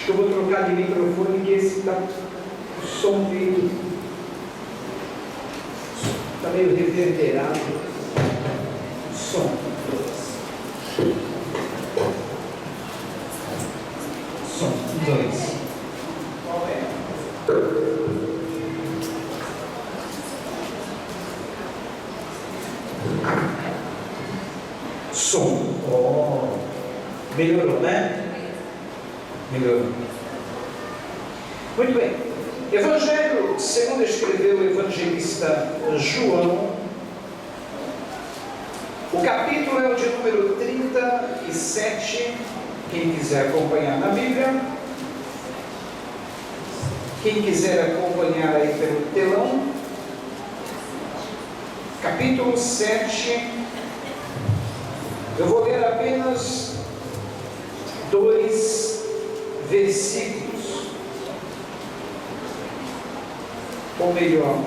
Eu vou trocar de microfone, que esse está o som meio, está meio reverberado. Som. Som. 2. Qual é? Som. Oh. Melhorou, né? Melhorou. Muito bem. Evangelho, segundo escreveu o evangelista João, o capítulo é o de número 37. Quem quiser acompanhar na Bíblia, quem quiser acompanhar aí pelo telão, capítulo 7, eu vou ler apenas 2 versículos, ou melhor,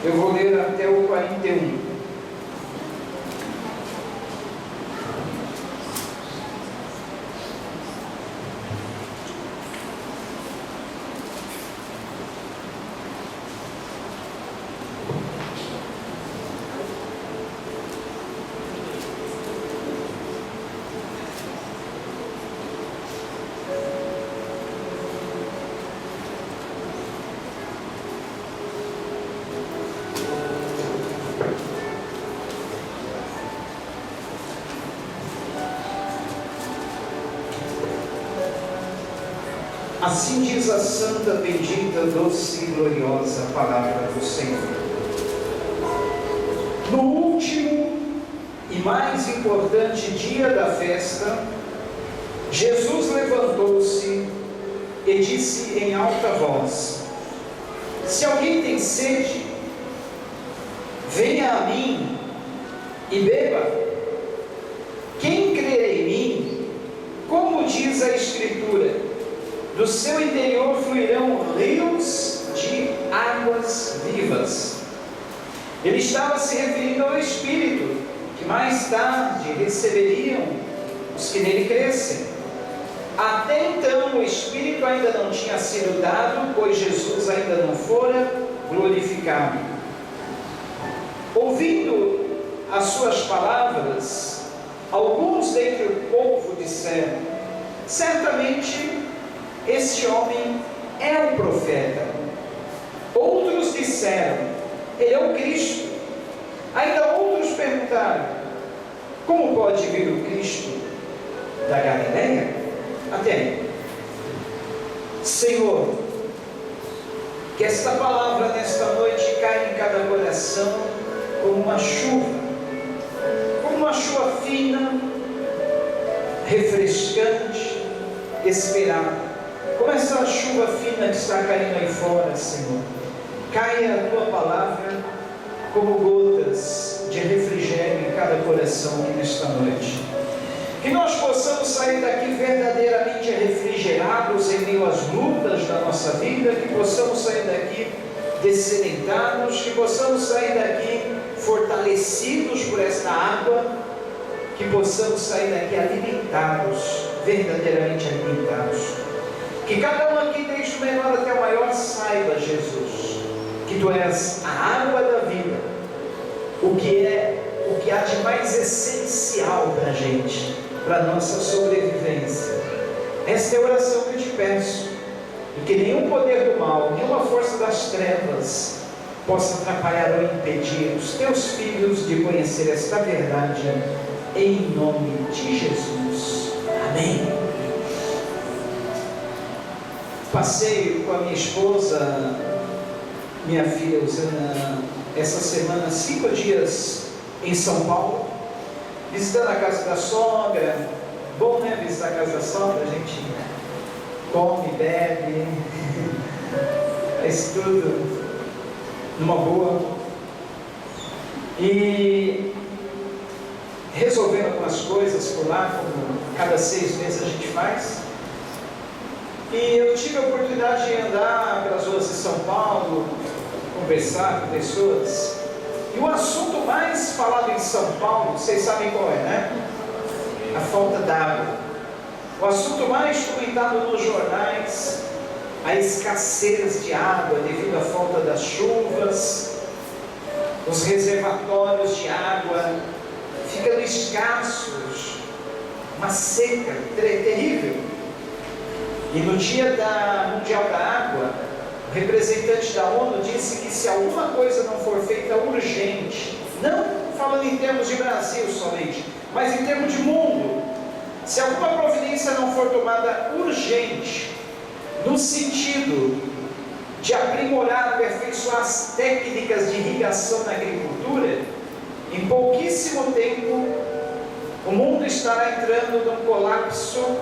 eu vou ler até o 41. Assim diz a santa, bendita, doce e gloriosa palavra do Senhor. No último e mais importante dia da festa, Jesus levantou-se e disse em alta voz: se alguém tem sede, venha a mim e beba. Quem crê em mim, como diz a Escritura, do seu interior fluirão rios de águas vivas. Ele estava se referindo ao Espírito, que mais tarde receberiam os que nele crescem. Até então o Espírito ainda não tinha sido dado, pois Jesus ainda não fora glorificado. Ouvindo as suas palavras, alguns dentre o povo disseram: certamente este homem é um profeta. Outros disseram: ele é o Cristo. Ainda outros perguntaram: como pode vir o Cristo da Galileia? Até aí. Senhor, que esta palavra nesta noite caia em cada coração como uma chuva fina, refrescante, esperada. Como essa chuva fina que está caindo aí fora, Senhor, caia a Tua palavra como gotas de refrigério em cada coração aqui nesta noite. Que nós possamos sair daqui verdadeiramente refrigerados em meio às lutas da nossa vida, que possamos sair daqui dessedentados, que possamos sair daqui fortalecidos por esta água, que possamos sair daqui alimentados, verdadeiramente alimentados. Que cada um aqui, desde o menor até o maior, saiba, Jesus, que Tu és a água da vida, o que há de mais essencial para a gente, para a nossa sobrevivência. Esta é a oração que eu te peço, e que nenhum poder do mal, nenhuma força das trevas possa atrapalhar ou impedir os Teus filhos de conhecer esta verdade, em nome de Jesus. Amém. Passei com a minha esposa, minha filha Usana, essa semana 5 dias em São Paulo, visitando a casa da sogra. Bom, né? Visitar a casa da sogra, a gente come, bebe, faz tudo numa boa. E resolvendo algumas coisas por lá, como cada 6 meses a gente faz. E eu tive a oportunidade de andar pelas ruas de São Paulo, conversar com pessoas. E o assunto mais falado em São Paulo, vocês sabem qual é, né? A falta d'água. O assunto mais comentado nos jornais, a escassez de água devido à falta das chuvas, os reservatórios de água ficando escassos, uma seca terrível. E no Dia Mundial da Água, o representante da ONU disse que se alguma coisa não for feita urgente, não falando em termos de Brasil somente, mas em termos de mundo, se alguma providência não for tomada urgente, no sentido de aprimorar, aperfeiçoar as técnicas de irrigação na agricultura, em pouquíssimo tempo, o mundo estará entrando num colapso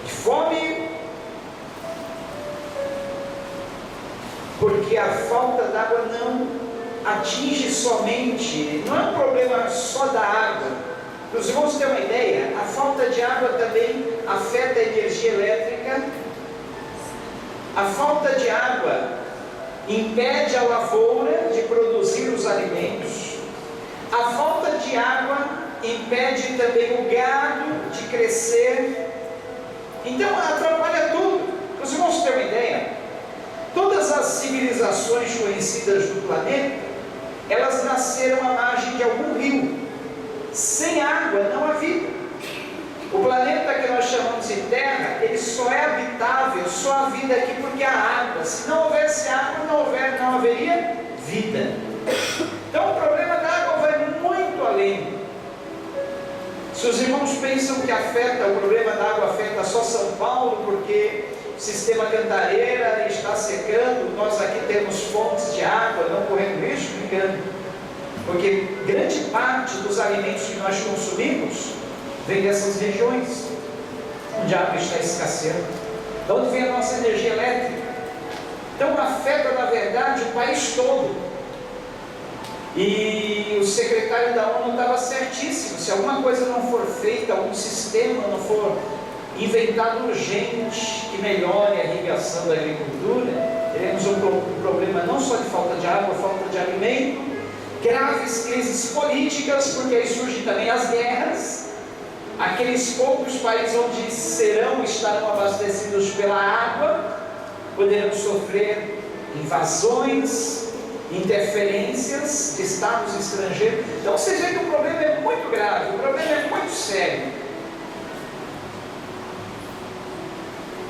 de fome, porque a falta d'água não atinge somente, não é um problema só da água. Para os irmãos terem uma ideia, a falta de água também afeta a energia elétrica. A falta de água impede a lavoura de produzir os alimentos. A falta de água impede também o gado de crescer. Então atrapalha tudo. Para os irmãos terem uma ideia, todas as civilizações conhecidas do planeta, elas nasceram à margem de algum rio. Sem água não há vida. O planeta que nós chamamos de Terra, ele só é habitável, só há vida aqui porque há água. Se não houvesse água, não haveria vida. Então o problema da água vai muito além. Se os irmãos pensam que o problema da água afeta só São Paulo, porque o sistema Cantareira está secando, nós aqui temos fontes de água, não correndo risco, me engano. Porque grande parte dos alimentos que nós consumimos vem dessas regiões onde a água está escasseando. De onde vem a nossa energia elétrica? Então afeta na verdade o país todo. E o secretário da ONU estava certíssimo. Se alguma coisa não for feita, algum sistema não for inventado urgente que melhore a irrigação da agricultura, teremos um problema não só de falta de água, falta de alimento, graves crises políticas, porque aí surgem também as guerras. Aqueles poucos países onde estarão abastecidos pela água, poderão sofrer invasões, interferências de estados estrangeiros. Então vocês veem que o problema é muito grave, o problema é muito sério.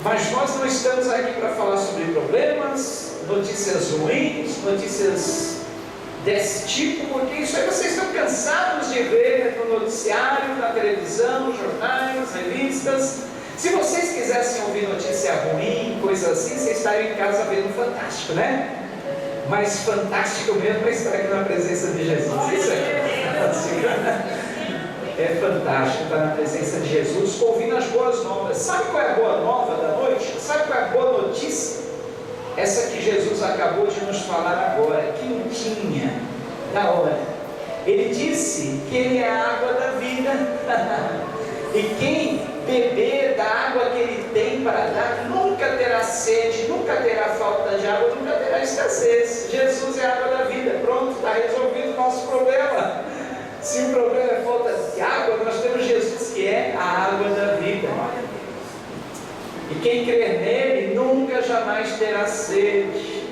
Mas nós não estamos aqui para falar sobre problemas, notícias ruins, notícias desse tipo, porque isso aí vocês estão cansados de ver no noticiário, na televisão, jornais, revistas. Se vocês quisessem ouvir notícia ruim, coisa assim, vocês estariam em casa vendo Fantástico, né? Mas fantástico mesmo é estar aqui na presença de Jesus. Isso é fantástico. É fantástico estar na presença de Jesus, ouvindo as boas novas. Sabe qual é a boa nova da noite? Sabe qual é a boa notícia? Essa que Jesus acabou de nos falar agora, quentinha, da hora. Ele disse que Ele é a água da vida. E quem beber da água que Ele tem para dar, nunca terá sede, nunca terá falta de água, nunca terá escassez. Jesus é a água da vida. Pronto, está resolvido o nosso problema. Se o problema é falta de água, nós temos Jesus que é a água da vida. E quem crer nele nunca jamais terá sede.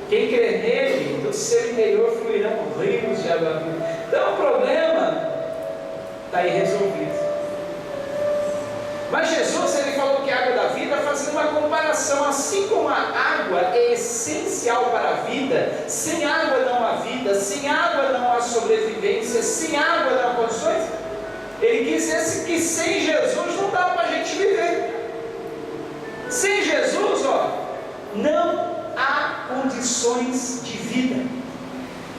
Quem crer nele, do seu interior fluirão rios de água viva. Então o problema está aí resolvido. Mas Jesus, ele falou que a água da vida, fazendo uma comparação, assim como a água é essencial para a vida, sem água não há vida, sem água não há sobrevivência, sem água não há condições. Ele quis dizer que sem Jesus não dá para a gente viver. Sem Jesus, não há condições de vida.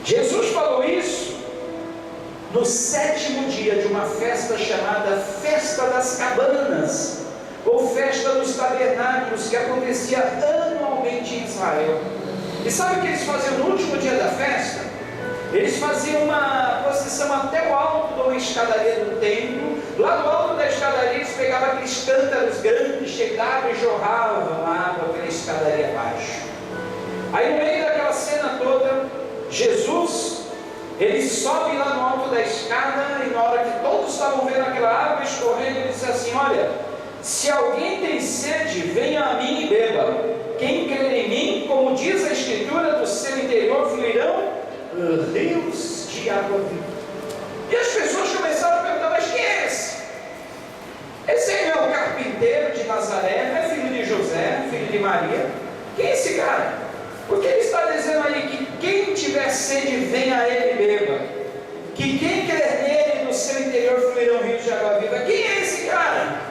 Jesus falou isso no 7º dia de uma festa chamada Festa das Cabanas, ou Festa dos Tabernáculos, que acontecia anualmente em Israel. E sabe o que eles faziam no último dia da festa? Eles faziam uma procissão até o alto de uma escadaria do templo. Lá no alto da escadaria eles pegavam aqueles cântaros grandes, chegavam e jorravam água pela escadaria abaixo. Aí no meio daquela cena toda, Jesus, ele sobe lá no alto da escada, e na hora que todos estavam vendo aquela água escorrendo, ele disse assim: olha, Se alguém tem sede, venha a mim e beba. Quem crer em mim, como diz a Escritura, do seu interior fluirão rios de água viva. E as pessoas começaram a perguntar: mas quem é esse? Esse aí não é o carpinteiro de Nazaré, não é filho de José, filho de Maria? Quem é esse cara? Porque ele está dizendo aí que quem tiver sede, venha a ele e beba. Que quem crer nele, no seu interior fluirão rios de água viva. Quem é esse cara?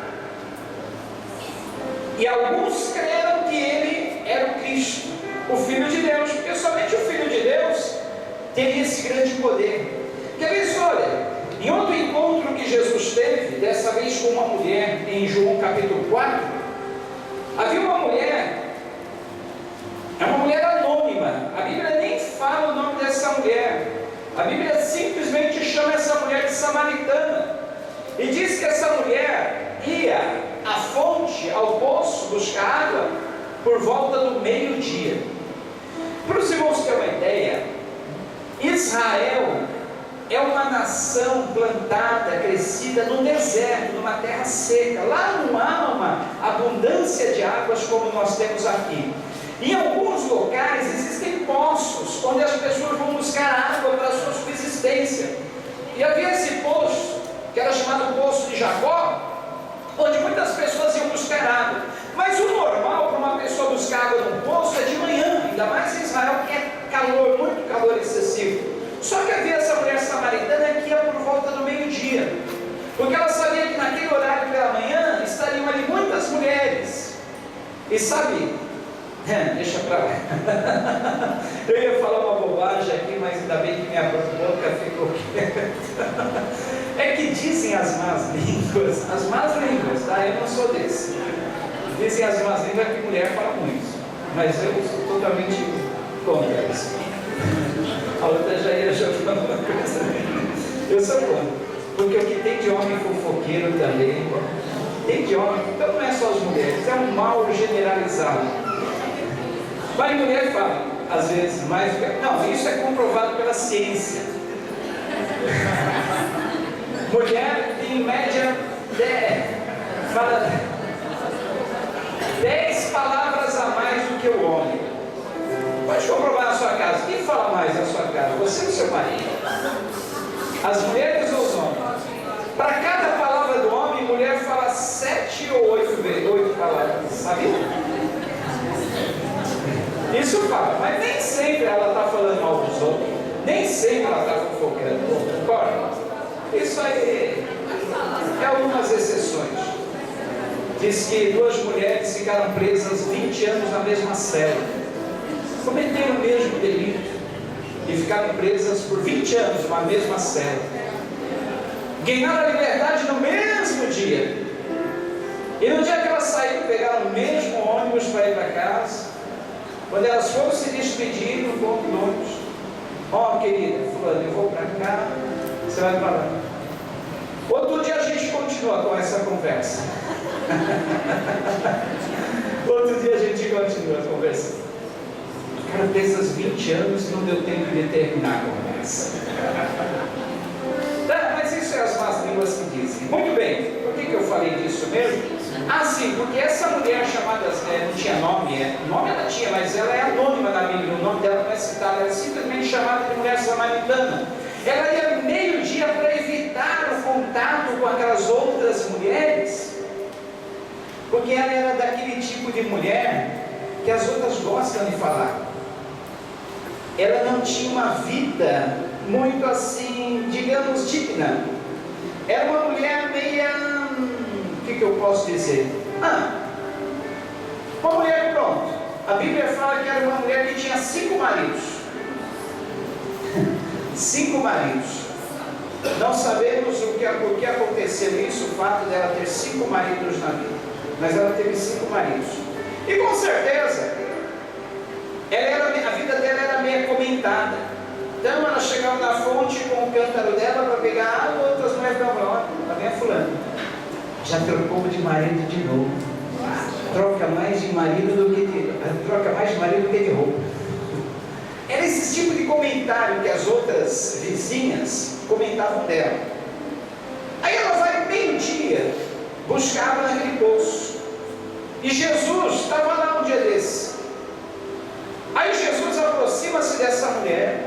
E alguns creram que ele era o Cristo, o Filho de Deus, porque somente o Filho de Deus teria esse grande poder. Quer ver isso? Olha, em outro encontro que Jesus teve, dessa vez com uma mulher, em João capítulo 4, havia uma mulher, é uma mulher anônima, a Bíblia nem fala o nome dessa mulher, a Bíblia simplesmente chama essa mulher de samaritana, e diz que essa mulher ia à fonte, ao poço, buscar água, por volta do meio-dia. Para os irmãos terem uma ideia, Israel é uma nação plantada, crescida no deserto, numa terra seca. Lá não há uma abundância de águas como nós temos aqui. Em alguns locais existem poços, onde as pessoas vão buscar água para a sua subsistência. E havia esse poço, que era chamado Poço de Jacó, onde muitas pessoas iam buscar água. Mas o normal para uma pessoa buscar água num poço é de manhã, ainda mais em Israel, que é calor, muito calor excessivo. Só que havia essa mulher samaritana que ia por volta do meio-dia, porque ela sabia que naquele horário pela manhã estariam ali muitas mulheres. E sabe, deixa pra lá. Eu ia falar uma bobagem aqui, mas ainda bem que minha boca ficou quieta. É que dizem as más línguas, tá? Eu não sou desse. Dizem as más línguas que mulher fala muito, mas eu sou totalmente contra isso. A outra já ia jogando uma coisa. Eu sou contra, porque o que tem de homem fofoqueiro também, tem de homem, então não é só as mulheres, é um mal generalizado. Mas mulher fala, às vezes, mais do que... Não, isso é comprovado pela ciência. Mulher, em média, fala 10 palavras a mais do que o homem. Pode comprovar na sua casa. Quem fala mais na sua casa? Você ou seu marido? As mulheres ou os homens? Para cada palavra do homem, mulher fala 7 ou 8 palavras. Sabia? Isso fala, mas nem sempre ela está falando mal dos outros. Nem sempre ela está fofocando. Concorda? Isso aí é algumas exceções. Diz que 2 mulheres ficaram presas 20 anos na mesma cela. Cometeram o mesmo delito e ficaram presas por 20 anos numa mesma cela. Ganharam a liberdade no mesmo dia. E no dia que elas saíram, pegaram o mesmo ônibus para ir para casa. Quando elas foram se despedir no ponto de ônibus, ó, querida, fulano, eu vou para cá, você vai para lá. Outro dia a gente continua com essa conversa. Outro dia a gente continua conversando. Ficaram presas 20 anos e não deu tempo de terminar a conversa. Mas isso é as más línguas que dizem. Muito bem, por que eu falei disso mesmo? Ah, sim, porque essa mulher chamada, não tinha nome, nome ela tinha, mas ela é anônima na Bíblia, o nome dela não é citado, ela é simplesmente chamada de mulher samaritana. Ela ia meio-dia para evitar o contato com aquelas outras mulheres, porque ela era daquele tipo de mulher que as outras gostam de falar. Ela não tinha uma vida muito assim, digamos, digna. Era uma mulher meia... O que eu posso dizer? Uma mulher, pronto. A Bíblia fala que era uma mulher que tinha 5 maridos. 5 maridos. Não sabemos o que aconteceu isso, o fato dela ter 5 maridos na vida. Mas ela teve 5 maridos. E com certeza, a vida dela era meio comentada. Então ela chegava na fonte com o cântaro dela para pegar água, outras mulheres davam, olha, lá vem a fulana. Já trocou de marido de novo. Troca mais de marido do que de roupa. Era esse tipo de comentário que as outras vizinhas comentavam dela. Aí ela vai meio-dia buscava naquele poço. E Jesus estava lá um dia desse. Aí Jesus aproxima-se dessa mulher,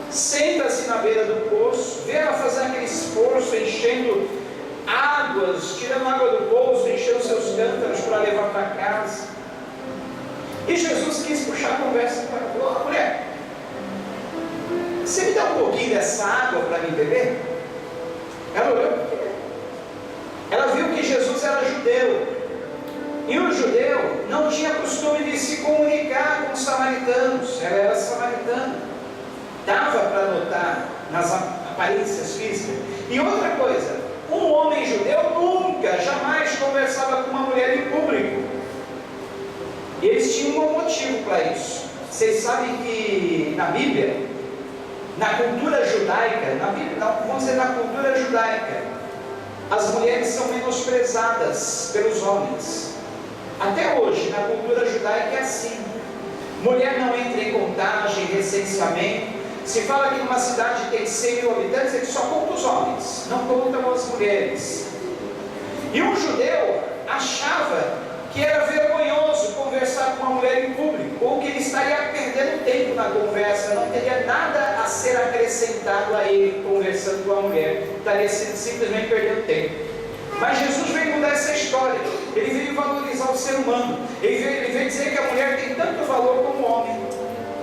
senta-se na beira do poço, vê ela fazer aquele esforço, enchendo águas, tirando água do poço, enchendo seus cântaros para levar para casa. E Jesus quis puxar a conversa para ela. Falou: mulher, você me dá um pouquinho dessa água para mim beber? Ela olhou para ele. Ela viu que Jesus era judeu. E o judeu não tinha costume de se comunicar com os samaritanos. Ela era samaritana. Dava para notar nas aparências físicas. E outra coisa, um homem judeu nunca, jamais conversava com uma mulher em público. E eles tinham um motivo para isso. Vocês sabem que na Bíblia, na cultura judaica, vamos dizer na cultura judaica, as mulheres são menosprezadas pelos homens. Até hoje, na cultura judaica é assim. Mulher não entra em contagem, recenseamento. Se fala que numa cidade tem 100 mil habitantes, ele só conta os homens, não contam as mulheres. E um judeu achava que era vergonhoso conversar com uma mulher em público, ou que ele estaria perdendo tempo na conversa, não teria nada a ser acrescentado a ele conversando com a mulher, estaria simplesmente perdendo tempo. Mas Jesus veio mudar essa história. Ele veio valorizar o ser humano. Ele veio dizer que a mulher tem tanto valor como o homem.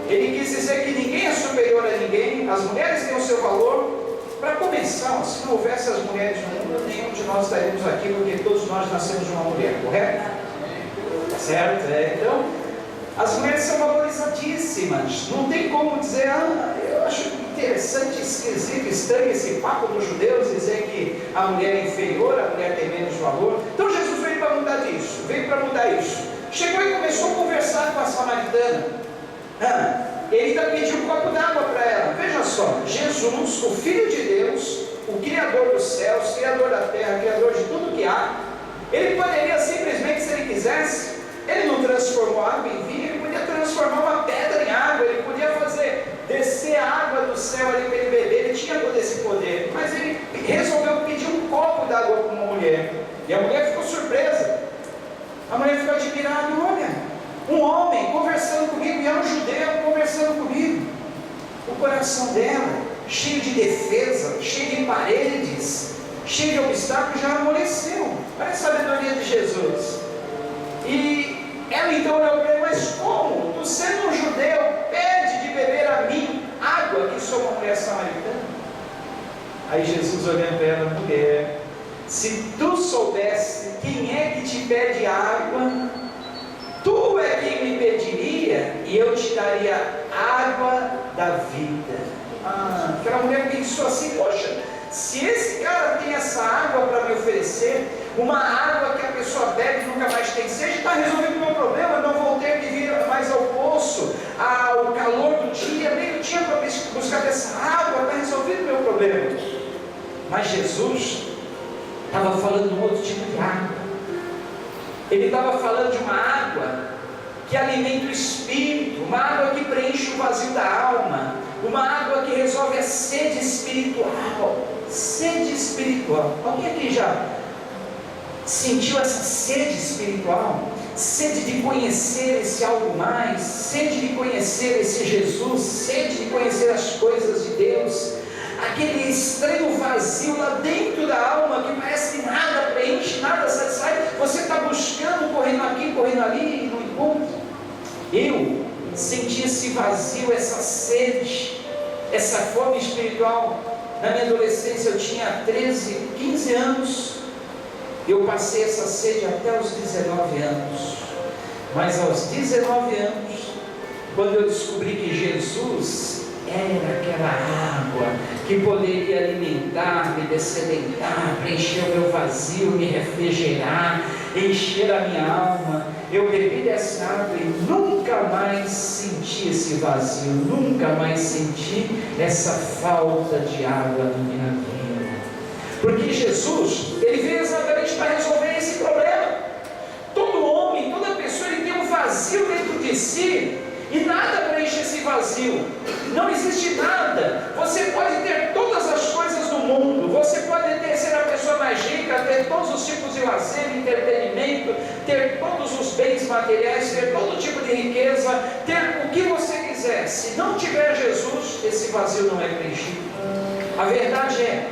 Ele quis dizer que ninguém é superior a ninguém, as mulheres têm o seu valor. Para começar, se não houvesse as mulheres no mundo, nenhum de nós estaríamos aqui, porque todos nós nascemos de uma mulher, correto? Certo? Então, as mulheres são valorizadíssimas. Não tem como dizer: eu acho interessante, esquisito, estranho esse papo dos judeus, dizer que a mulher é inferior, a mulher tem menos valor. Então Jesus veio para mudar disso, veio para mudar isso. Chegou e começou a conversar com a samaritana. Ele ainda pediu um copo d'água para ela. Veja só, Jesus, o Filho de Deus, o Criador dos céus, Criador da terra, Criador de tudo que há, ele poderia simplesmente, se ele quisesse, ele não transformou água em vinho, ele podia transformar uma pedra em água, ele podia fazer descer a água do céu ali para ele beber, ele tinha todo esse poder. Mas ele resolveu pedir um copo d'água para uma mulher. E a mulher ficou surpresa. A mulher ficou admirada: olha, um homem conversando comigo, e era um judeu conversando comigo. O coração dela, cheio de defesa, cheio de paredes, cheio de obstáculos, já amoleceu. Olha a sabedoria de Jesus. E ela então olhou para ele: mas como? Tu sendo um judeu, pede de beber a mim água, que sou uma mulher samaritana? Aí Jesus olhando para ela: mulher, se tu soubesse quem é que te pede água, tu é quem me pediria, e eu te daria água da vida. Aquela mulher pensou assim: poxa, se esse cara tem essa água para me oferecer, uma água que a pessoa bebe e nunca mais tem sede, está resolvido o meu problema. Eu não vou ter que vir mais ao poço, ao calor do dia, meio-dia, para buscar dessa água, está resolvido o meu problema. Mas Jesus estava falando de um outro tipo de água. Ele estava falando de uma água que alimenta o espírito, uma água que preenche o vazio da alma, uma água que resolve a sede espiritual. Sede espiritual. Alguém aqui já sentiu essa sede espiritual? Sede de conhecer esse algo mais, sede de conhecer esse Jesus, sede de conhecer as coisas de Deus, aquele estranho vazio lá dentro da alma que parece que nada preenche, nada satisfaz. Você está buscando, correndo aqui, correndo ali e não encontra. Eu senti esse vazio, essa sede, essa fome espiritual. Na minha adolescência eu tinha 13, 15 anos. Eu passei essa sede até os 19 anos. Mas aos 19 anos, quando eu descobri que Jesus era aquela água que poderia alimentar, me descedentar, preencher o meu vazio, me refrigerar, encher a minha alma, eu bebi dessa água e nunca mais senti esse vazio, nunca mais senti essa falta de água na minha vida. Porque Jesus, ele veio exatamente para resolver esse problema. Todo homem, toda pessoa, ele tem um vazio dentro de si, e nada preenche esse vazio. Não existe nada. Você pode ter todas as coisas do mundo, você pode pode ser a pessoa mais rica, ter todos os tipos de lazer, entretenimento, ter todos os bens materiais, ter todo tipo de riqueza, ter o que você quiser. Se não tiver Jesus, esse vazio não é preenchido. A verdade é,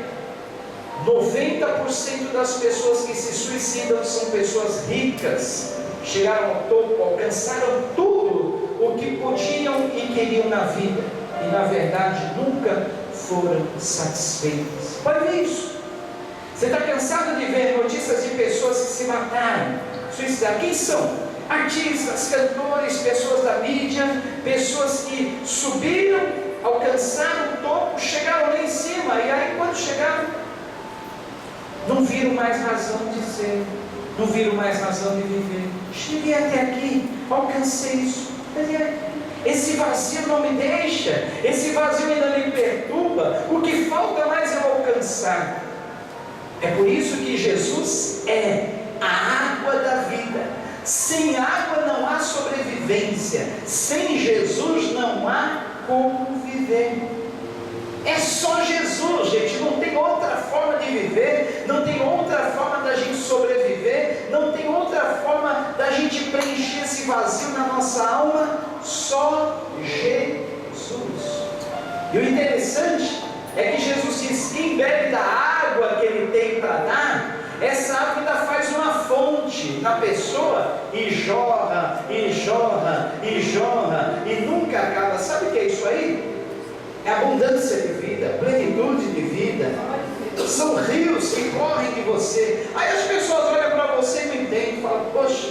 90% das pessoas que se suicidam são pessoas ricas, chegaram ao topo, alcançaram tudo o que podiam e queriam na vida, e na verdade nunca foram satisfeitas. Pode ver isso. Você está cansado de ver notícias de pessoas que se mataram, suicidaram? Quem são? Artistas, cantores, pessoas da mídia, pessoas que subiram, alcançaram o topo, chegaram lá em cima, e aí quando chegaram, não viram mais razão de ser, não viram mais razão de viver. Cheguei até aqui, alcancei isso, esse vazio não me deixa, esse vazio ainda me perturba, o que falta mais é eu alcançar. É por isso que Jesus é a água da vida. Sem água não há sobrevivência, sem Jesus não há como viver. É só Jesus, gente, não tem outra forma de viver, não tem outra forma da gente sobreviver, não tem outra forma da gente preencher esse vazio na nossa alma, só Jesus. E o interessante é que Jesus diz: quem bebe da água que Ele tem para dar, essa água ainda faz uma fonte na pessoa, e jorra, e jorra, e jorra, e nunca acaba. Sabe o que é isso aí? É abundância de vida, plenitude de vida. São rios que correm de você. Aí as pessoas olham para você e não entendem, falam: poxa,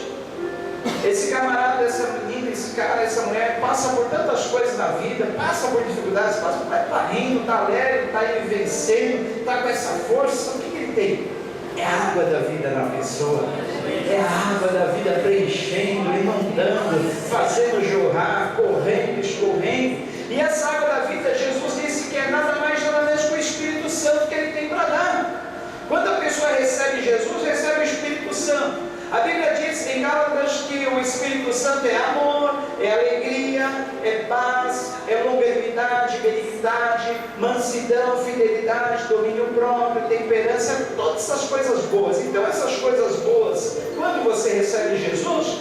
esse camarada, essa menina, esse cara, essa mulher passa por tantas coisas na vida, passa por dificuldades, está rindo, está alegre, está aí vencendo, está com essa força. O que ele tem? É a água da vida na pessoa, é a água da vida preenchendo, inundando, fazendo jorrar, correndo, escorrendo. E essa água da vida, Jesus disse que é nada mais nada menos que o Espírito Santo que Ele tem para dar. Quando a pessoa recebe Jesus, recebe o Espírito Santo. A Bíblia diz em Gálatas que o Espírito Santo é amor, é alegria, é paz, é longanimidade, benignidade, mansidão, fidelidade, domínio próprio, temperança, todas essas coisas boas. Então essas coisas boas, quando você recebe Jesus,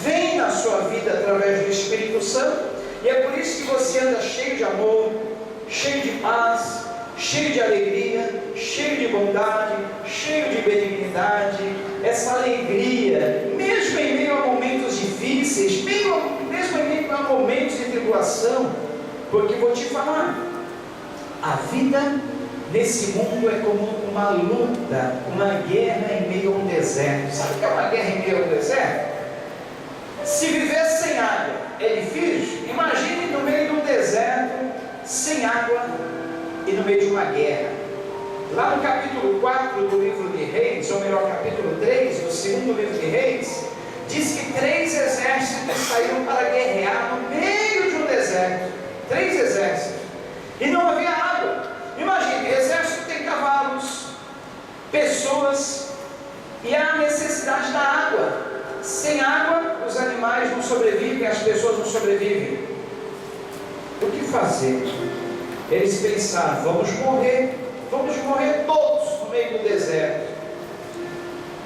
vem na sua vida através do Espírito Santo, e é por isso que você anda cheio de amor, cheio de paz, cheio de alegria, cheio de bondade, cheio de benignidade. Essa alegria, mesmo em meio a momentos difíceis, mesmo em meio a momentos de tribulação, porque vou te falar, a vida nesse mundo é como uma luta, uma guerra em meio a um deserto. Sabe o que é uma guerra em meio a um deserto? Se viver sem água é difícil, imagine no meio de um deserto, sem água e no meio de uma guerra. Lá no capítulo 4 do livro de Reis, ou melhor, capítulo 3 do segundo livro de Reis, diz que 3 exércitos saíram para guerrear no meio de um deserto. 3 exércitos. E não havia água. Imagine, exército tem cavalos, pessoas, e há necessidade da água. Sem água, os animais não sobrevivem, as pessoas não sobrevivem. O que fazer? Eles pensaram: vamos morrer todos no meio do deserto.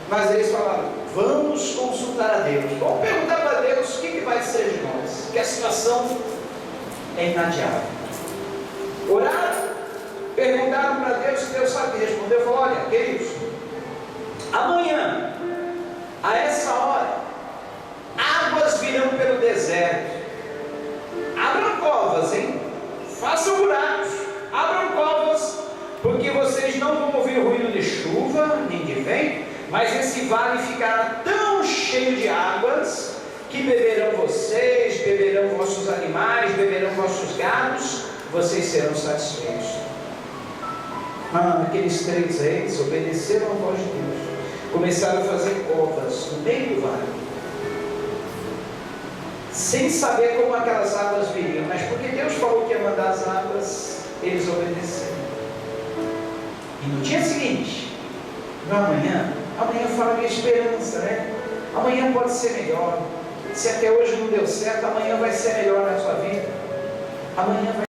Mas eles falaram: vamos consultar a Deus, vamos perguntar para Deus o que vai ser de nós, que a situação é inadiável. Oraram, perguntaram para Deus, e Deus sabe responder. Falou: olha, queridos, amanhã, a essa hora, águas virão pelo deserto. Abram covas, hein? Façam buracos, abram covas, porque vocês não vão ouvir ruído de chuva, nem de vento, mas esse vale ficará tão cheio de águas, que beberão vocês, beberão vossos animais, beberão vossos gados, vocês serão satisfeitos. Aqueles 3 reis obedeceram a voz de Deus, começaram a fazer covas no meio do vale, sem saber como aquelas águas viriam, mas porque Deus falou que ia mandar as águas, eles obedeceram. E no dia seguinte, no amanhã fala de esperança, né? Amanhã pode ser melhor. Se até hoje não deu certo, amanhã vai ser melhor na sua vida. Amanhã vai